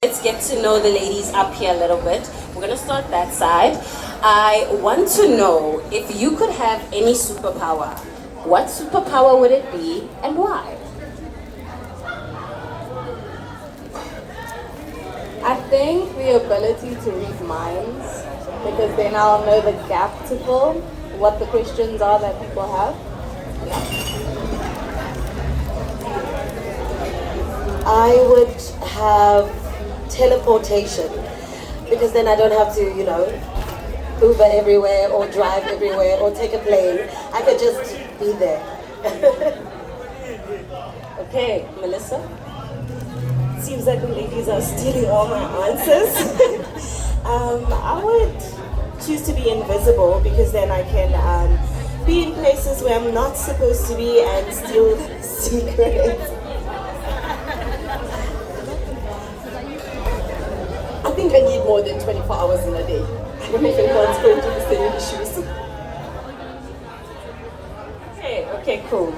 Let's get to know the ladies up here a little bit. We're gonna start that side. I want to know if you could have any superpower, what superpower would it be and why? I think the ability to read minds, because then I'll know the gap to fill, what the questions are that people have. I would have teleportation because then I don't have to, Uber everywhere or drive everywhere or take a plane. I could just be there. Okay, Melissa? Seems like the ladies are stealing all my answers. I would choose to be invisible because then I can be in places where I'm not supposed to be and steal secrets. I think I need more than 24 hours in a day. I don't know if anyone's going through the same issues. Okay, cool.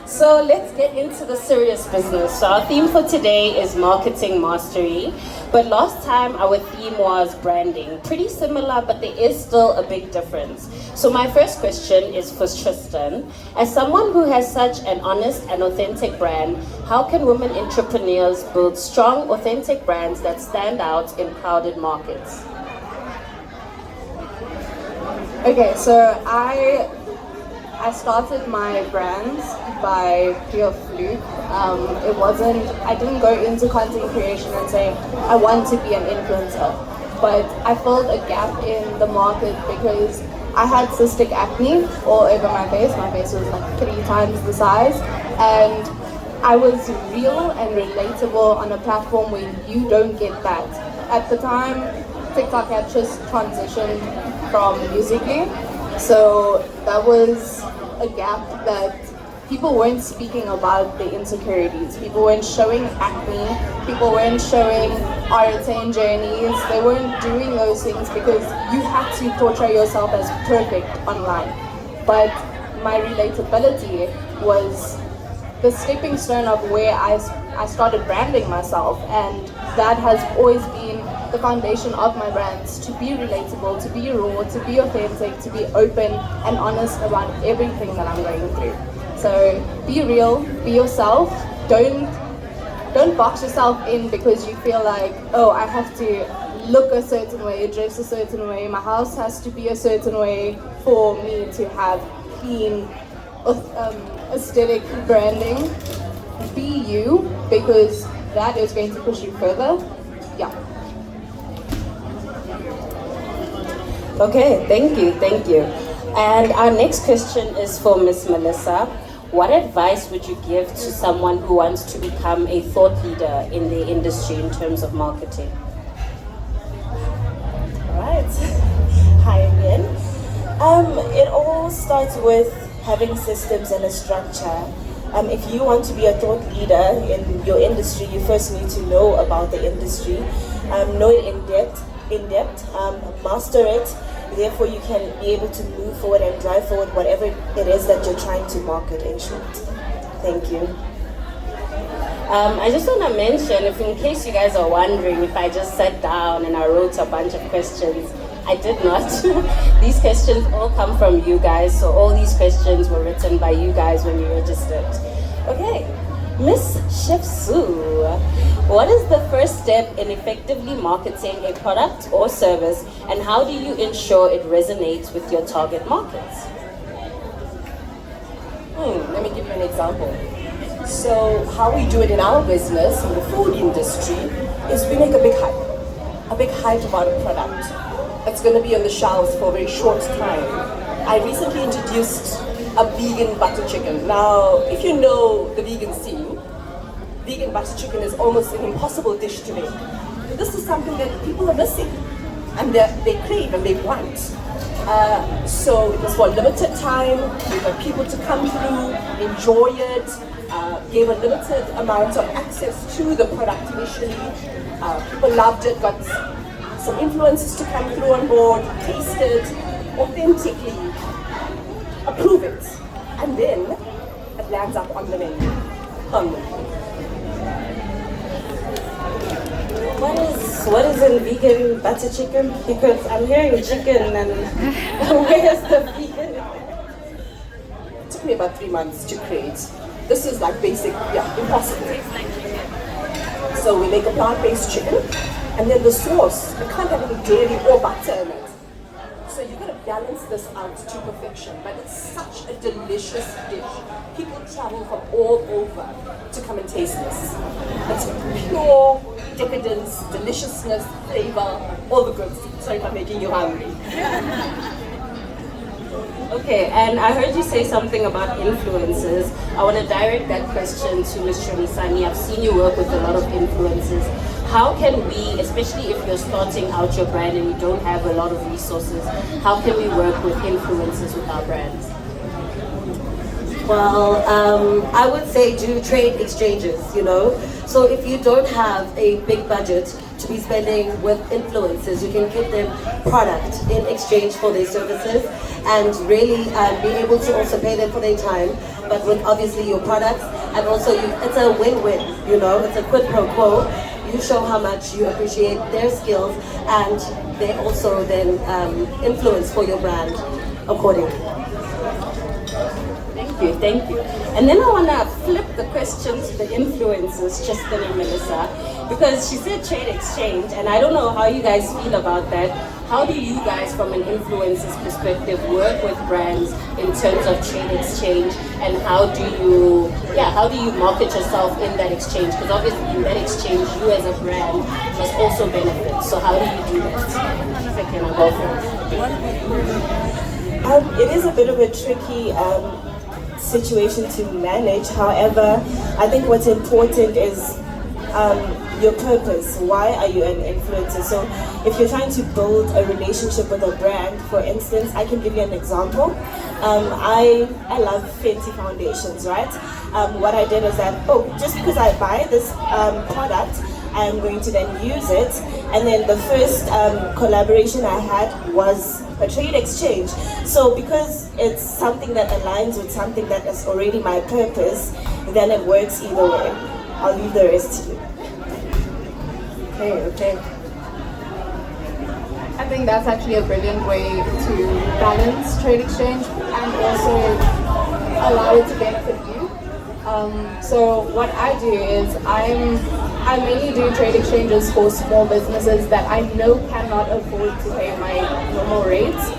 So let's get into the serious business. So our theme for today is marketing mastery. But last time our theme was branding. Pretty similar, but there is still a big difference. So my first question is for Tristan. As someone who has such an honest and authentic brand, how can women entrepreneurs build strong, authentic brands that stand out in crowded markets? Okay, so I started my brands by pure fluke. I didn't go into content creation and say, I want to be an influencer. But I filled a gap in the market because I had cystic acne all over my face. My face was like 3 times the size. And I was real and relatable on a platform where you don't get that. At the time, TikTok had just transitioned from Musical.ly. So that was a gap that people weren't speaking about the insecurities. People weren't showing acne. People weren't showing RA10 journeys. They weren't doing those things because you had to portray yourself as perfect online. But my relatability was the stepping stone of where I started branding myself, and that has always been the foundation of my brands, to be relatable, to be raw, to be authentic, to be open and honest about everything that I'm going through. So be real, be yourself. Don't box yourself in because you feel like, oh, I have to look a certain way, dress a certain way, my house has to be a certain way for me to have clean aesthetic branding. Be you, because that is going to push you further. Yeah. Okay, thank you. And our next question is for Miss Melissa. What advice would you give to someone who wants to become a thought leader in the industry in terms of marketing? Alright. Hi again. It all starts with having systems and a structure. If you want to be a thought leader in your industry, you first need to know about the industry, know it in depth, master it. Therefore, you can be able to move forward and drive forward whatever it is that you're trying to market, in short. Thank you. I just want to mention, if in case you guys are wondering if I just sat down and I wrote a bunch of questions, I did not. These questions all come from you guys, so all these questions were written by you guys when you registered. Okay, Miss Chef Sue, what is the first step in effectively marketing a product or service, and how do you ensure it resonates with your target markets? Let me give you an example. So how we do it in our business, in the food industry, is we make a big hype about a product. It's going to be on the shelves for a very short time. I recently introduced a vegan butter chicken. Now, if you know the vegan scene, vegan butter chicken is almost an impossible dish to make. This is something that people are missing, and they crave and they want. So it was for a limited time. We got people to come through, enjoy it, gave a limited amount of access to the product initially. People loved it, got some influencers to come through on board, taste it, authentically approve it, and then it lands up on the menu. What is what is in vegan butter chicken? Because I'm hearing chicken and where's the vegan? It took me about 3 months to create. This is like basic, impossible. So we make a plant-based chicken, and then the sauce, it can't have any dairy or butter in it. So you're gonna balance this out to perfection, but it's such a delicious dish. People travel from all over to come and taste this. It's pure decadence, deliciousness, flavor, all the goods. Sorry if I'm making you hungry. Okay, and I heard you say something about influencers. I want to direct that question to Ms. Shomisani. I've seen you work with a lot of influencers. How can we, especially if you're starting out your brand and you don't have a lot of resources, how can we work with influencers with our brands? Well, I would say do trade exchanges, you know. So if you don't have a big budget to be spending with influencers, you can give them product in exchange for their services and really be able to also pay them for their time, but with obviously your products. And also it's a win-win, you know, it's a quid pro quo. You show how much you appreciate their skills and they also then influence for your brand accordingly. Thank you. And then I want to flip the question to the influencers, Tristan and Melissa, because she said trade exchange, and I don't know how you guys feel about that. How do you guys, from an influencer's perspective, work with brands in terms of trade exchange, and how do you market yourself in that exchange? Because obviously in that exchange, you as a brand must also benefit. So how do you do that? Can I go first? It is a bit of a tricky situation to manage. However, I think what's important is your purpose. Why are you an influencer? So if you're trying to build a relationship with a brand, for instance, I can give you an example. I love Fenty foundations, right? What I did is that, just because I buy this product, I'm going to then use it. And then the first collaboration I had was a trade exchange. So because it's something that aligns with something that is already my purpose, then it works either way. I'll leave the rest to you. Okay. I think that's actually a brilliant way to balance trade exchange and also allow it to benefit you. So what I do is I mainly do trade exchanges for small businesses that I know cannot afford to pay my normal rates.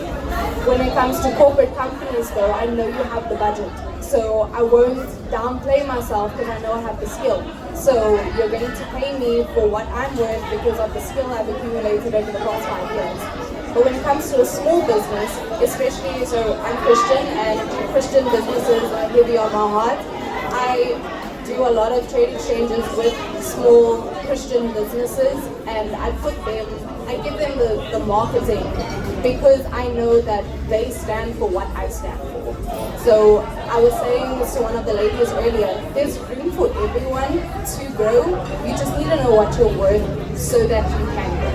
When it comes to corporate companies though, I know you have the budget. So I won't downplay myself because I know I have the skill. So you're going to pay me for what I'm worth because of the skill I've accumulated over the past 5 years. But when it comes to a small business, especially, so I'm Christian and Christian businesses are heavy on my heart. I do a lot of trade exchanges with small Christian businesses and I give them the marketing because I know that they stand for what I stand for. So I was saying this to one of the ladies earlier, there's room for everyone to grow. You just need to know what you're worth so that you can grow.